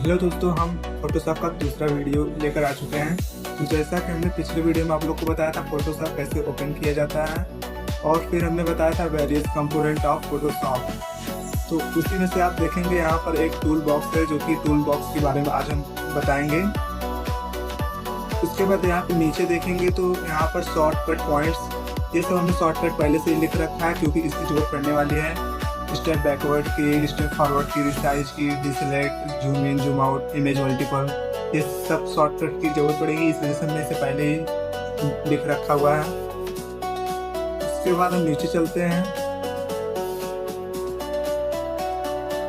Hello दोस्तों, हम Photoshop का दूसरा वीडियो लेकर आ चुके हैं। तो जैसा कि हमने पिछले वीडियो में आप लोग को बताया था फोटोशॉप कैसे ओपन किया जाता है, और फिर हमने बताया था वेरियस कंपोनेंट ऑफ फोटोशॉप। तो उसी में से आप देखेंगे यहाँ पर एक टूल बॉक्स है, जो कि टूल बॉक्स के बारे में आज हम बताएंगे। उसके बाद यहाँ पे नीचे देखेंगे तो यहाँ पर शॉर्टकट पॉइंट्स, ये सब हमने शॉर्टकट पहले से ही लिख रखा है क्योंकि इसकी जरूरत पड़ने वाली है। स्टेप बैकवर्ड की, स्टेप फॉरवर्ड की, रिसाइज की, डिसलेक्ट, zoom in, zoom out, image multiple, ये सब शॉर्टकट की जरूरत पड़ेगी। इस वजह से हमने इसे पहले ही लिख रखा हुआ है। उसके बाद हम नीचे चलते हैं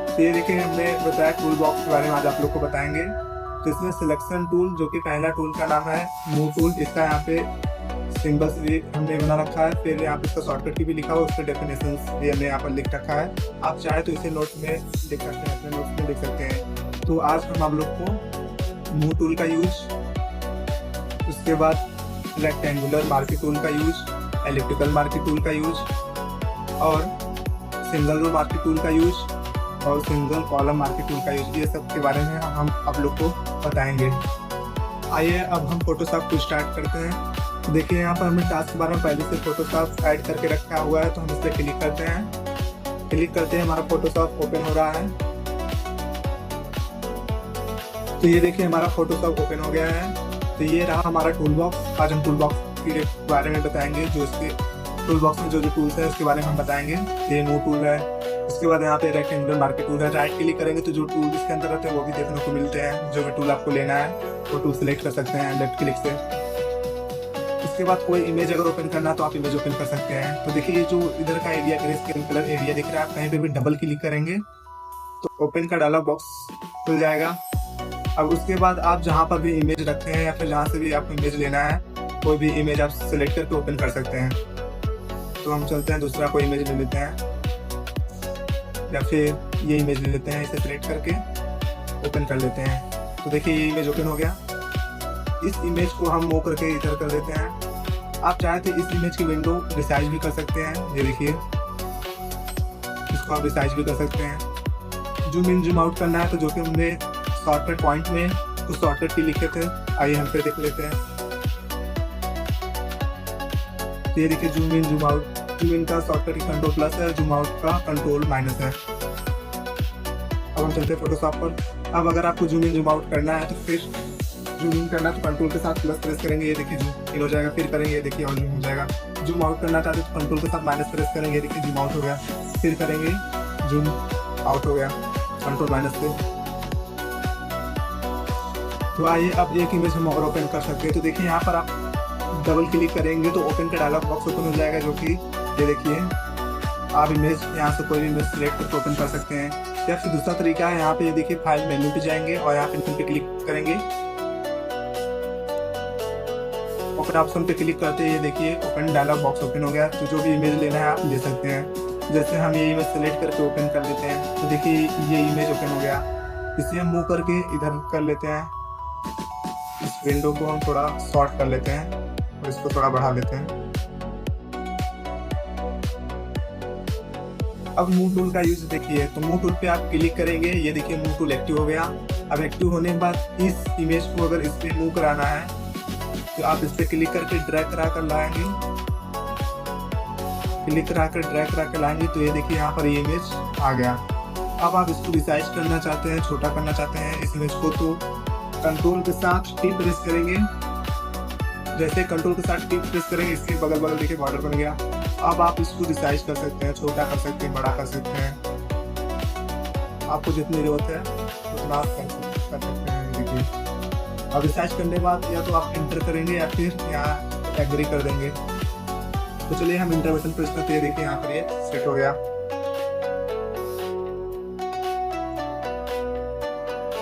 तो ये देखिए, हमने बताया टूल बॉक्स के बारे में आज आप लोग को बताएंगे। तो इसमें सिलेक्शन टूल, जो कि पहला टूल का नाम है मूव टूल, इसका यहाँ पे सिंबल्स भी हमने बना रखा है। फिर यहाँ पे इसका शॉर्टकट की भी लिखा हुआ है, उसके डेफिनेशंस भी हमने यहाँ पर लिख रखा है। आप चाहे तो इसे नोट में लिख सकते हैं, अपने नोट्स में लिख सकते हैं। तो आज हम आप लोग को मूव टूल का यूज, उसके बाद रेक्टेंगुलर मार्की टूल का यूज, एलिप्टिकल मार्की टूल का यूज, और सिंगल रो मार्की टूल का यूज, और सिंगल कॉलम मार्की टूल का यूज, ये सब के बारे में हम आप लोग को बताएंगे। आइए अब हम फोटोशॉप को स्टार्ट करते हैं। तो देखिए, यहाँ पर हमने टास्क बार में पहले से फोटोशॉप ऐड करके रखा हुआ है, तो हम इस पर क्लिक करते हैं। क्लिक करते हैं, हमारा फोटोशॉप ओपन हो रहा है। तो ये देखिए, हमारा फोटोशॉप ओपन हो गया है। तो ये रहा हमारा टूल बॉक्स। आज हम टूल बॉक्स के बारे में बताएंगे, जो इसके टूल बॉक्स में जो जो टूल्स है उसके बारे में हम बताएंगे। ये मूव टूल है। उसके बाद यहाँ पे रेक्टेंगुलर मार्की टूल है। राइट क्लिक करेंगे तो जो टूल इसके अंदर रहते हैं वो भी देखने को मिलते हैं। जो भी टूल आपको लेना है वो टूल सेलेक्ट कर सकते हैं लेफ्ट क्लिक से। उसके बाद कोई इमेज अगर ओपन करना तो आप इमेज ओपन कर सकते हैं। तो देखिए, ये जो इधर का area, grey scale colour area दिख रहा है, आप कहीं पे भी डबल क्लिक करेंगे तो ओपन का डायलॉग बॉक्स खुल जाएगा। अब उसके बाद आप जहाँ पर भी इमेज रखते हैं या फिर जहाँ से भी आपको इमेज लेना है, कोई भी इमेज आप सेलेक्ट करके ओपन कर सकते हैं। तो हम चलते हैं, दूसरा कोई इमेज ले लेते हैं, या फिर ये इमेज ले लेते हैं, इसे सेलेक्ट करके ओपन कर लेते हैं। तो देखिए, ये इमेज ओपन हो गया। इस इमेज को हम मूव करके इधर कर देते हैं। आप चाहे तो इस इमेज की विंडो रिसाइज भी कर सकते हैं। ये देखिए, इसको आप रिसाइज भी कर सकते हैं। जूम इन जूम आउट करना है तो जो कि हमने शॉर्टकट पॉइंट में कुछ शॉर्टकट की लिखे थे, आइए हम फिर देख लेते हैं। तो ये देखिए, zoom in zoom out, zoom in का शॉर्टकट कंट्रोल प्लस है, जूम आउट का कंट्रोल माइनस है। अब हम चलते हैं फोटोशॉप पर। अब अगर आपको जूम इन जूम आउट करना है तो फिर जूम इन करना तो कंट्रोल के साथ प्लस प्रेस करेंगे, ये देखिए जूम इन हो जाएगा। फिर करेंगे, ये देखिए और जूम हो जाएगा। जूम आउट करना चाहते तो कंट्रोल के साथ माइनस प्रेस करेंगे, ये देखिए जूम आउट हो गया। फिर करेंगे, जूम आउट हो गया कंट्रोल माइनस पे। तो आइए अब एक इमेज हम और ओपन कर सकते हैं। तो देखिए, यहाँ पर आप डबल क्लिक करेंगे तो ओपन का डायलॉग बॉक्स ओपन हो जाएगा, जो कि ये देखिए, आप इमेज यहाँ से कोई भी इमेज सिलेक्ट करके ओपन कर सकते हैं। या फिर दूसरा तरीका है, यहाँ पे ये देखिए फाइल मेन्यू पे जाएंगे और यहाँ पे क्लिक करेंगे, ओपन ऑप्शन पे क्लिक करते हैं, ये देखिए ओपन डायलॉग बॉक्स ओपन हो गया। तो जो भी इमेज लेना है आप ले सकते हैं। जैसे हम ये इमेज सेलेक्ट करके ओपन कर लेते हैं, तो देखिए ये इमेज ओपन हो गया। इसे हम मूव करके इधर कर लेते हैं। इस विंडो को हम थोड़ा शॉर्ट कर लेते हैं और इसको थोड़ा बढ़ा लेते हैं। अब मूव टूल का यूज देखिए, तो मूव टूल पे आप क्लिक करेंगे, ये देखिए मूव टूल एक्टिव हो गया। अब एक्टिव होने के बाद इस इमेज को अगर इस पे मूव कराना है तो आप इस पे क्लिक करके ड्रैग करा कर लाएंगे, क्लिक करा कर ड्रैग करा कर लाएंगे। तो ये देखिए, यहाँ पर ये इमेज आ गया। अब आप इसको रिसाइज करना चाहते हैं, छोटा करना चाहते हैं इस इमेज को, तो कंट्रोल के साथ टी प्रेस करेंगे। जैसे कंट्रोल के साथ टी प्रेस करेंगे, इसके बगल बगल देखिए बॉर्डर बन गया। अब आप इसको रिसाइज कर सकते हैं, छोटा कर सकते हैं, बड़ा कर सकते हैं, आपको जितनी जरूरत है उतना आप कर सकते हैं। देखिए, अब रिसाइज करने के बाद या तो आप एंटर करेंगे या फिर यहाँ एग्री कर देंगे। तो चलिए हम इंटर बटन प्रेस करते हैं। देखिए, यहाँ पर ये सेट हो गया।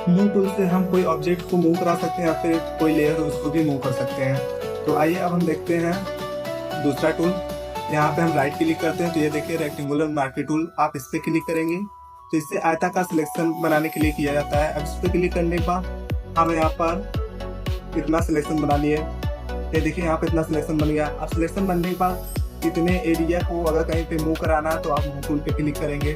मूव टूल से हम कोई ऑब्जेक्ट को मूव करा सकते हैं या फिर कोई लेयर उसको भी मूव कर सकते हैं। तो आइए अब हम देखते हैं दूसरा टूल। यहाँ पे हम राइट क्लिक करते हैं, तो ये देखिए रेक्टेंगुलर मार्की टूल, आप इस पे क्लिक करेंगे तो इससे आयताकार सिलेक्शन बनाने के लिए किया जाता है। अब इस पे क्लिक करने के बाद हम यहाँ पर इतना सिलेक्शन बना लिए, ये देखिए यहाँ पे इतना सिलेक्शन बन गया। अब सिलेक्शन बनने के बाद इतने एरिया को अगर कहीं पे मूव कराना है तो आप मूव टूल पे क्लिक करेंगे।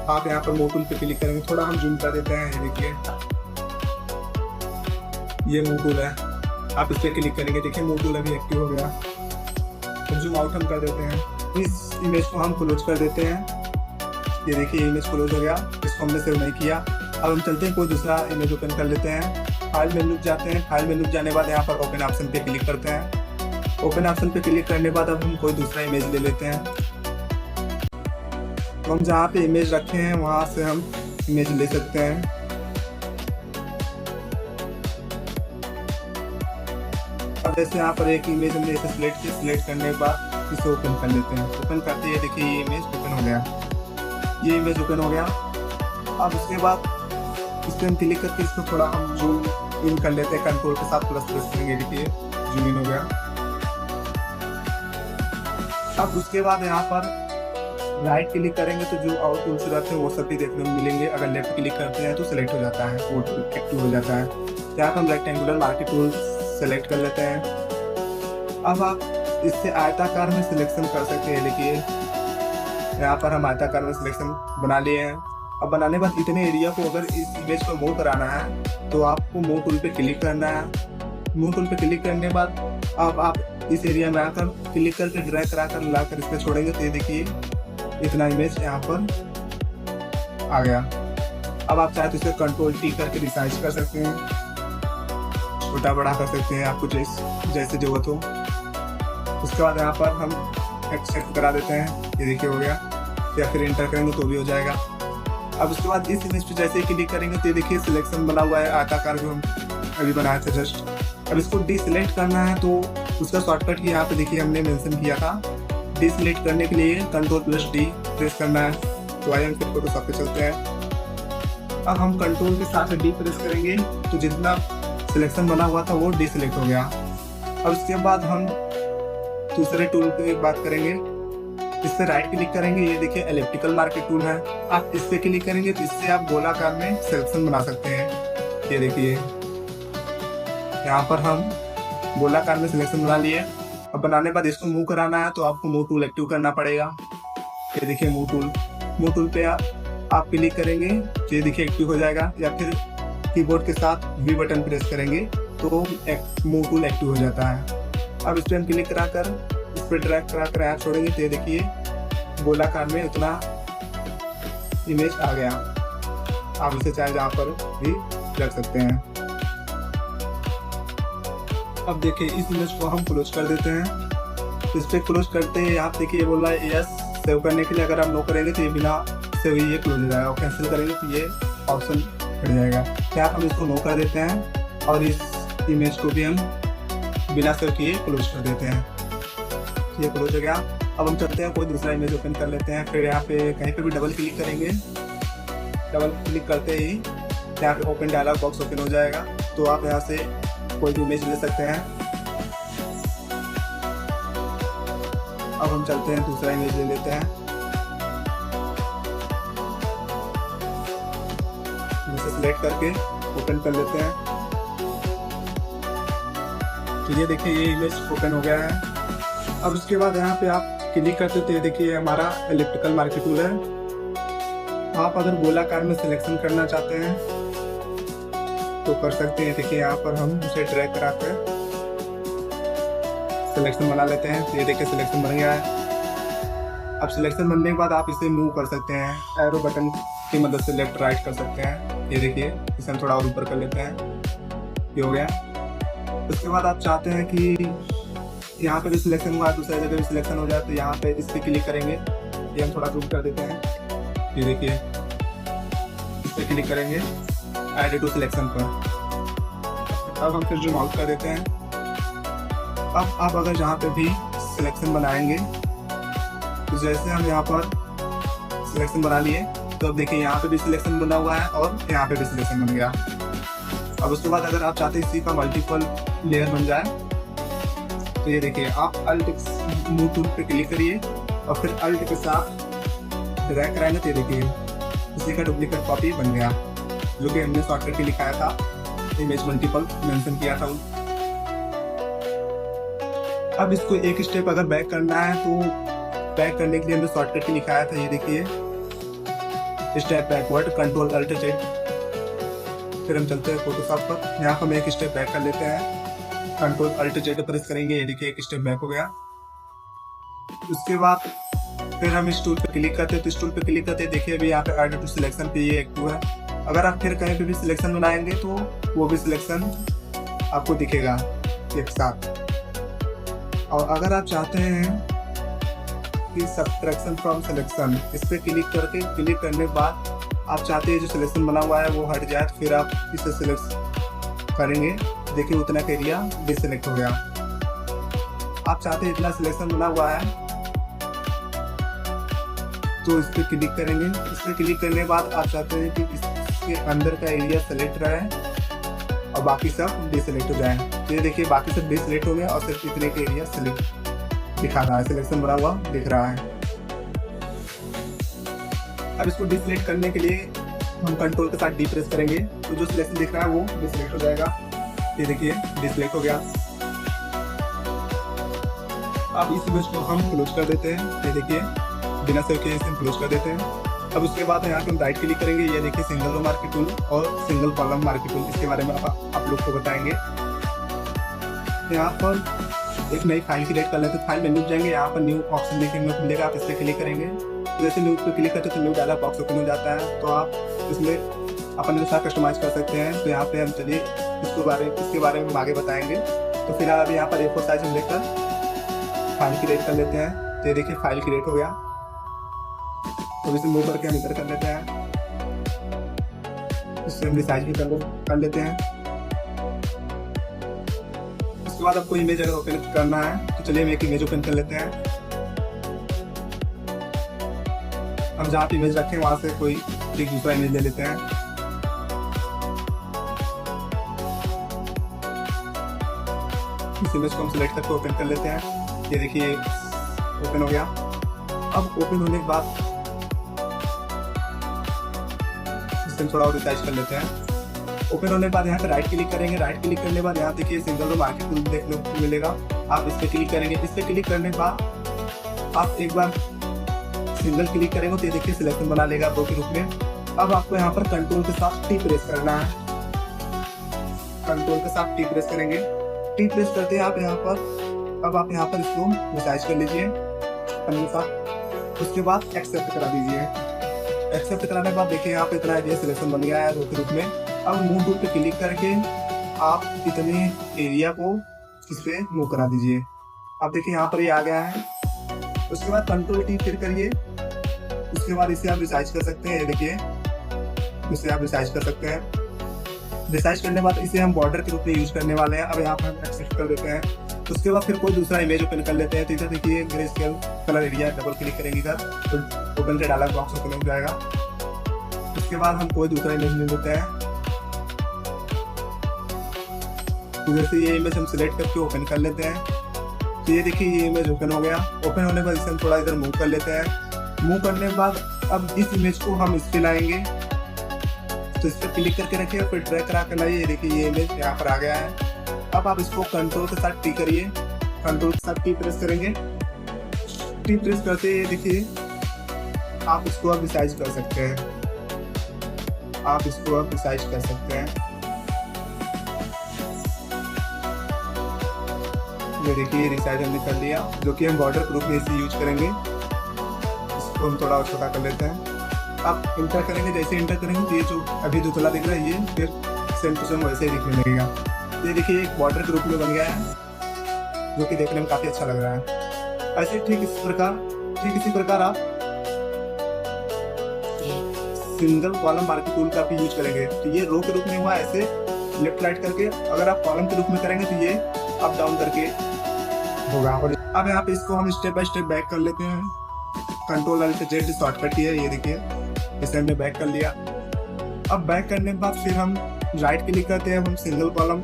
आप यहाँ पर मूव टूल पे क्लिक करेंगे, थोड़ा हम जूम कर देते हैं, ये देखिए ये मूव टूल है, आप इस पर क्लिक करेंगे, देखिए मूव टूल अभी एक्टिव हो गया। तो जूम आउट हम कर देते हैं, इस इमेज को हम क्लोज कर देते हैं, ये देखिए इमेज क्लोज हो गया, इसको हमने सेव नहीं किया। अब हम चलते हैं कोई दूसरा इमेज ओपन कर लेते हैं, फाइल मेन्यू जाते हैं, फाइल मेन्यू जाने के बाद यहाँ पर ओपन ऑप्शन पे क्लिक करते हैं, ओपन ऑप्शन पे क्लिक करने के बाद अब हम कोई दूसरा इमेज ले लेते हैं। तो हम जहाँ पे इमेज रखे हैं वहाँ से हम इमेज ले सकते हैं। अब जैसे यहाँ पर एक इमेज हमने इसे सिलेक्ट करने के बाद इसे ओपन कर लेते हैं, ओपन करते हैं, देखिए ये इमेज ओपन हो गया, ये इमेज ओपन हो गया। अब उसके बाद इस पर हम क्लिक करके इसको थोड़ा हम जूम इन कर लेते हैं, कंट्रोल के साथ प्लस करेंगे, देखिए जूम इन हो गया। अब उसके बाद यहाँ पर राइट क्लिक करेंगे तो जो आउट टूल्स रहते हैं वो सभी देखने को मिलेंगे, अगर लेफ्ट क्लिक करते हैं तो सिलेक्ट हो जाता है, वो एक्टिव हो जाता है। यहाँ पर हम रेक्टेंगुलर मार्केट टूल सेलेक्ट कर लेते हैं। अब आप इससे आयताकार में सिलेक्शन कर सकते हैं, देखिए यहाँ पर हम आयताकार में सिलेक्शन बना लिए हैं। अब बनाने के बाद इतने एरिया को अगर इस इमेज को मूव कराना है तो आपको मूव टूल पे क्लिक करना है, मूव टूल पे क्लिक करने के बाद अब आप इस एरिया में आकर क्लिक करके ड्रैग कराकर लाकर इस पर छोड़ेंगे तो ये देखिए इतना इमेज यहाँ पर आ गया। अब आप चाहे तो इसे कंट्रोल टी करके रिसाइज कर सकते हैं, छोटा बड़ा कर सकते हैं, आपको जैसे जरूरत हो। उसके बाद यहाँ पर हम एक्सेप्ट करा देते हैं, ये देखिए हो गया, या फिर इंटर करेंगे तो भी हो जाएगा। अब उसके बाद इस इमेज पे जैसे ही क्लिक करेंगे तो ये देखिए सिलेक्शन बना हुआ है, आयताकार जो हम अभी बनाया था जस्ट। अब इसको डिसलेक्ट करना है तो उसका शॉर्टकट यहाँ पे देखिए हमने मेंशन किया था, डिसलेक्ट करने के लिए कंट्रोल+D प्रेस करना है। तो आइए हम फिर फोटोशॉप पे चलते हैं। अब हम कंट्रोल के साथ D प्रेस करेंगे तो जितना सिलेक्शन बना हुआ था वो डिसलेक्ट हो गया। अब उसके बाद हम दूसरे टूल पे बात करेंगे, इस पे राइट क्लिक करेंगे, ये देखिए एलिप्टिकल मार्केट टूल है, आप इस पे क्लिक करेंगे तो इससे आप गोलाकार में सिलेक्शन बना सकते हैं। ये देखिए यहाँ पर हम गोलाकार में सिलेक्शन बना लिए। अब बनाने के बाद इसको मूव कराना है तो आपको मूव टूल एक्टिव करना पड़ेगा। ये देखिए मूव टूल पे आप क्लिक करेंगे तो ये देखिए एक्टिव हो जाएगा, या फिर कीबोर्ड के साथ V बटन प्रेस करेंगे तो मूव टूल एक्टिव हो जाता है। अब इस पर हम क्लिक कराकर इस पर ड्रैग कराकर यहाँ छोड़ेंगे तो ये देखिए गोलाकार में उतना इमेज आ गया। आप इसे चाहे जहाँ पर भी रख सकते हैं। अब देखिए इस इमेज को हम क्लोज कर देते हैं। इस पर क्लोज करते हैं, आप देखिए ये बोल रहा है यस सेव करने के लिए, अगर आप नो करेंगे तो ये बिना सेव ये क्लोज हो जाएगा, और कैंसिल करेंगे तो ये ऑप्शन हट जाएगा। क्या हम इसको नो कर देते हैं और इस इमेज को भी हम बिना सेव किए क्लोज कर देते हैं। ये क्लोज हो गया। अब हम चलते हैं कोई दूसरा इमेज ओपन कर लेते हैं, फिर यहाँ पे कहीं पे भी डबल क्लिक करेंगे, डबल क्लिक करते ही यहाँ पे ओपन डायलॉग बॉक्स ओपन हो जाएगा। तो आप यहाँ से कोई भी इमेज ले सकते हैं। अब हम चलते हैं दूसरा इमेज ले लेते हैं, इसे सिलेक्ट करके ओपन कर लेते हैं। तो ये देखिए ये इमेज ओपन हो गया है। अब उसके बाद यहाँ पे आप क्लिक करते तो ये देखिए हमारा इलेक्ट्रिकल मार्केट टूल है। आप अगर गोलाकार में सिलेक्शन करना चाहते हैं तो कर सकते हैं। देखिए यहाँ पर हम उसे ड्रैग कराकर सिलेक्शन बना लेते हैं। तो ये देखिए सिलेक्शन बन गया है। अब सिलेक्शन बनने के बाद आप इसे मूव कर सकते हैं, एरो बटन की मदद से लेफ्ट राइट कर सकते हैं। ये देखिए इसे हम थोड़ा और ऊपर कर लेते हैं, ये हो गया। उसके बाद आप चाहते हैं कि यहाँ पे भी सिलेक्शन हुआ, दूसरी जगह भी सिलेक्शन हो जाए तो यहाँ पे इस पर क्लिक करेंगे। ये हम थोड़ा जूम कर देते हैं, ये देखिए इस पर क्लिक करेंगे ऐड टू सिलेक्शन पर। अब हम फिर जूम आउट कर देते हैं। अब आप अगर जहाँ पे भी सिलेक्शन बनाएंगे तो जैसे हम यहाँ पर सिलेक्शन बना लिए तो अब देखिए यहाँ पे भी सिलेक्शन बना हुआ है और यहाँ पे भी सिलेक्शन बन गया। अब उसके बाद अगर आप चाहते हैं इसी का मल्टीपल लेयर बन जाए तो ये देखिए आप अल्ट मूव टूल पे क्लिक करिए और फिर अल्ट के साथ ड्रैग कराएंगे तो ये देखिए इसी का डुप्लीकेट कॉपी बन गया, जो कि हमने शॉर्टकट के लिखाया था, इमेज मल्टीपल मेंशन किया था। अब इसको एक स्टेप अगर बैक करना है तो बैक करने के लिए हमने शॉर्टकट के लिखाया था, ये देखिए step backward control alt Z. फिर हम चलते हैं फोटोशॉप पर। यहाँ पर हम एक स्टेप बैक कर लेते हैं, कंट्रोल अल्ट जेड प्रेस करेंगे, ये देखिए एक स्टेप बैक हो गया। उसके बाद फिर हम इस टूल पे क्लिक करते हैं, तो इस टूल पे क्लिक करते हैं देखिए अभी यहाँ पे ऐड टू सिलेक्शन पे ये एक्टिव है। अगर आप फिर कहीं पे भी सिलेक्शन बनाएंगे तो वो भी सिलेक्शन आपको दिखेगा एक साथ। और अगर आप चाहते हैं कि सब्ट्रैक्शन फ्रॉम सिलेक्शन, इस पे क्लिक करने के बाद आप चाहते हैं जो सिलेक्शन बना हुआ है वो हट जाए, फिर आप इसे सिलेक्ट करेंगे, देखिए उतना का एरिया डिसलेक्ट हो गया। आप चाहते हैं इतना सिलेक्शन बना हुआ है तो इस पर क्लिक करेंगे। इस पर क्लिक करने के बाद आप चाहते हैं कि इसके अंदर का एरिया सेलेक्ट रहे और बाकी सब डिसलेक्ट हो जाए। तो ये देखिए बाकी सब डिसलेक्ट हो गया और सिर्फ इतने का एरिया सेलेक्ट दिखा रहा है, सिलेक्शन बना हुआ दिख रहा है। अब इसको डिसलेक्ट करने के लिए हम कंट्रोल के साथ डी प्रेस करेंगे तो जो सिलेक्शन दिख रहा है वो डिसलेक्ट हो जाएगा। ये देखिए डिसलेक्ट हो गया। अब इस इमेज को हम क्लोज कर देते हैं, ये देखिए बिना सेव किए इसे क्लोज कर देते हैं। अब उसके बाद यहाँ पे हम राइट क्लिक करेंगे, ये देखिए सिंगल रो मार्केट टूल और सिंगल कॉलम मार्केट टूल, इसके बारे में आप लोग को बताएंगे। यहाँ पर एक नई फाइल क्रिएट कर लेते हैं, फाइल मेन्यू जाएंगे, यहाँ पर न्यू ऑप्शन देखने को मिलेगा, आप इस पर क्लिक करेंगे। जैसे न्यू पे क्लिक करते हैं तो न्यू डायलॉग बॉक्स ओपन हो जाता है, तो आप इसमें अपने अनुसार कस्टमाइज कर सकते हैं। तो यहाँ पे हम चलिए इसके बारे में आगे बताएंगे। तो फिलहाल अभी यहाँ पर A4 साइज हम लेकर फाइल क्रिएट कर लेते हैं। तो ये देखिए फाइल क्रिएट हो गया, तो इसे मूव करके हम इधर कर लेते हैं, इससे हम रिसाइज भी कर लेते हैं। उसके बाद आपको इमेज अगर ओपन करना है तो चलिए हम एक इमेज ओपन कर लेते हैं। हम जहाँ पे इमेज रखें वहां से कोई एक दूसरा इमेज ले लेते हैं। इस इमेज को हम सिलेक्ट करके ओपन कर लेते हैं। ये देखिए ओपन हो गया। अब ओपन होने के बाद इसे थोड़ा और रिसाइज कर लेते हैं। ओपन होने के बाद यहाँ पे राइट क्लिक करेंगे, राइट क्लिक करने के बाद यहाँ देखिए सिंगल रो मार्केट टूल देखने को मिलेगा, आप इस पे क्लिक करेंगे। इस पे क्लिक करने के बाद आप एक बार सिंगल क्लिक करेंगे तो ये देखिए सिलेक्शन बना लेगा रो के रूप में। अब आपको यहाँ पर कंट्रोल के साथ टी प्रेस करना है, कंट्रोल के साथ टी प्रेस करेंगे। टी प्रेस करते हैं आप यहाँ पर, अब आप यहाँ पर इसको रिसाइज कर लीजिए अपने साथ। उसके बाद एक्सेप्ट करा दीजिए। एक्सेप्ट कराने के बाद देखिए यहाँ पे इतना एरिया सिलेक्शन बन गया है रो के रूप में। अब मूव टूल पे क्लिक करके आप इतने एरिया को इस पे मूव करा दीजिए। अब देखिए यहाँ पर ये आ गया है। उसके बाद कंट्रोल टी फिर करिए, उसके बाद इसे आप रिसाइज कर सकते हैं। ये देखिए इसे आप रिसाइज कर सकते हैं। रिसाइज करने के बाद इसे हम बॉर्डर के रूप में यूज करने वाले हैं। अब यहाँ पर हम एक्सेप्ट कर देते हैं। उसके बाद फिर कोई दूसरा इमेज ओपन कर लेते हैं। तो इधर देखिए grey scale colour area, double click करेंगे इधर तो ओपन का डायलॉग बॉक्स ओपन हो जाएगा। उसके बाद हम कोई दूसरा इमेज ले लेते हैं। उधर से ये इमेज हम सिलेक्ट करके ओपन कर लेते हैं। तो ये देखिए ये इमेज ओपन हो गया। ओपन होने के बाद इसे हम थोड़ा इधर मूव कर लेते हैं। मूव करने के बाद अब इस इमेज को हम इस पे लाएंगे, तो इस पर क्लिक करके रखिए, फिर ड्रैग करा कर लाइए। ये देखिए ये इमेज यहाँ पर आ गया है। अब आप इसको कंट्रोल के साथ टी करिए, कंट्रोल के साथ टी प्रेस करेंगे। टी प्रेस करते ये देखिए आप इसको अब रिसाइज कर सकते हैं, आप इसको अब रिसाइज कर सकते हैं। ये देखिए रिसाइज हमने कर लिया, जो कि हम बॉर्डर ग्रुप में इसे यूज करेंगे। इसको हम थोड़ा और छोटा कर लेते हैं। आप इंटर करेंगे, जैसे इंटर करेंगे तो ये जो अभी दुतला दिख रहा है ये फिर सेम टू सेम वैसे ही दिखने लगेगा। ये देखिए एक बॉर्डर के रूप में बन गया है, जो कि देखने में काफी अच्छा लग रहा है। ऐसे ठीक इसी प्रकार आप सिंगल कॉलम मार्केट टूल का भी यूज करेंगे। तो ये रो के रूप में हुआ ऐसे लेफ्ट राइट करके, अगर आप कॉलम के रूप में करेंगे तो ये अप डाउन करके होगा। अब यहाँ पे इसको हम स्टेप बाय स्टेप बैक कर लेते हैं। कंट्रोल अल्ट जेड शॉर्टकट ही है, ये देखिए इसे हमने बैक कर लिया। अब बैक करने के बाद फिर हम राइट क्लिक करते हैं, हम सिंगल कॉलम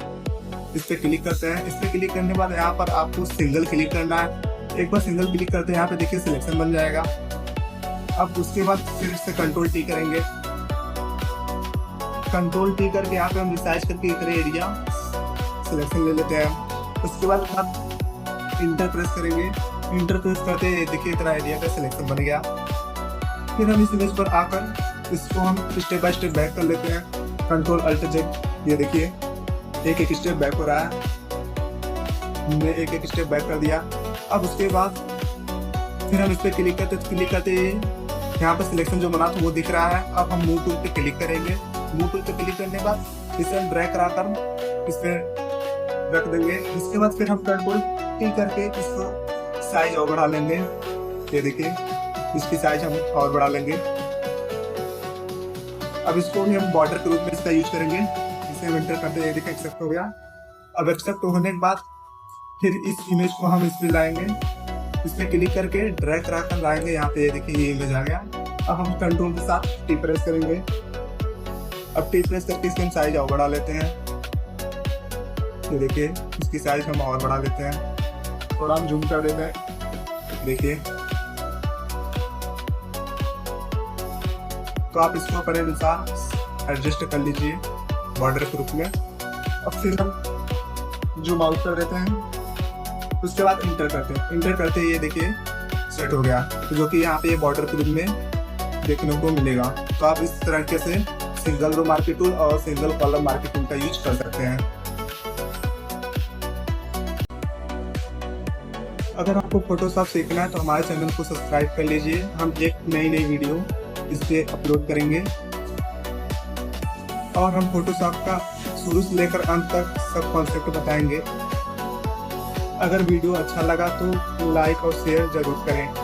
इस पे क्लिक करते हैं। इस पे क्लिक करने के बाद यहाँ पर आपको सिंगल क्लिक करना है। एक बार सिंगल क्लिक करते हैं, यहाँ पे देखिए सिलेक्शन बन जाएगा। अब उसके बाद फिर से कंट्रोल टी करेंगे। कंट्रोल टी करके यहाँ पे हम रिसाइज करके इतने एरिया सिलेक्शन ले लेते हैं। उसके बाद आप इंटर प्रेस करेंगे। इंटर प्रेस करते देखिए इतना एरिया का सिलेक्शन बन गया। फिर हम इस इमेज पर आकर इसको हम स्टेप बाय स्टेप बैक कर लेते हैं, कंट्रोल अल्ट जेड। ये देखिए एक एक स्टेप बैक हो रहा है, हमने एक एक स्टेप बैक कर दिया। अब उसके बाद फिर हम इस पर क्लिक करते यहाँ पर सिलेक्शन जो बना था वो दिख रहा है। अब हम मूव टूल पे क्लिक करेंगे। मूव टूल पे क्लिक करने के बाद इसे हम ड्रैग कराकर इस पे रख देंगे। इसके बाद फिर हम कंट्रोल टी करके इसको साइज और बढ़ा लेंगे। ये देखिए इसकी साइज हम और बढ़ा लेंगे। अब इसको भी हम बॉर्डर के रूप में इसका यूज करेंगे। इसे हम एंटर करते, ये देखिए एक्सेप्ट हो गया। अब एक्सेप्ट होने के बाद फिर इस इमेज को हम इस पे लाएंगे, इस पे क्लिक करके ड्रैग कराकर लाएंगे यहाँ पे। ये देखिए ये इमेज आ गया। अब हम कंट्रोल के साथ टी प्रेस करेंगे। अब टी प्रेस करके इसकी हम साइज और बढ़ा लेते हैं। ये देखिए इसकी साइज हम और बढ़ा लेते हैं, थोड़ा हम जूम कर देते हैं। देखिए तो आप इसको अपने अनुसार एडजस्ट कर लीजिए बॉर्डर के रूप में। अब फिर हम जूम आउट कर देते हैं, उसके बाद इंटर करते हैं। इंटर करते ही ये देखिए सेट हो गया, तो जो कि यहाँ पे ये बॉर्डर के रूप में देखने को मिलेगा। तो आप इस तरीके से सिंगल रो मार्केट टूल और सिंगल कॉलम मार्केट टूल का यूज कर सकते हैं। अगर आपको फोटोशॉप सीखना है तो हमारे चैनल को सब्सक्राइब कर लीजिए। हम एक नई वीडियो इस पे अपलोड करेंगे और हम फोटोशॉप का शुरू से लेकर अंत तक सब कॉन्सेप्ट बताएंगे। अगर वीडियो अच्छा लगा तो लाइक और शेयर जरूर करें।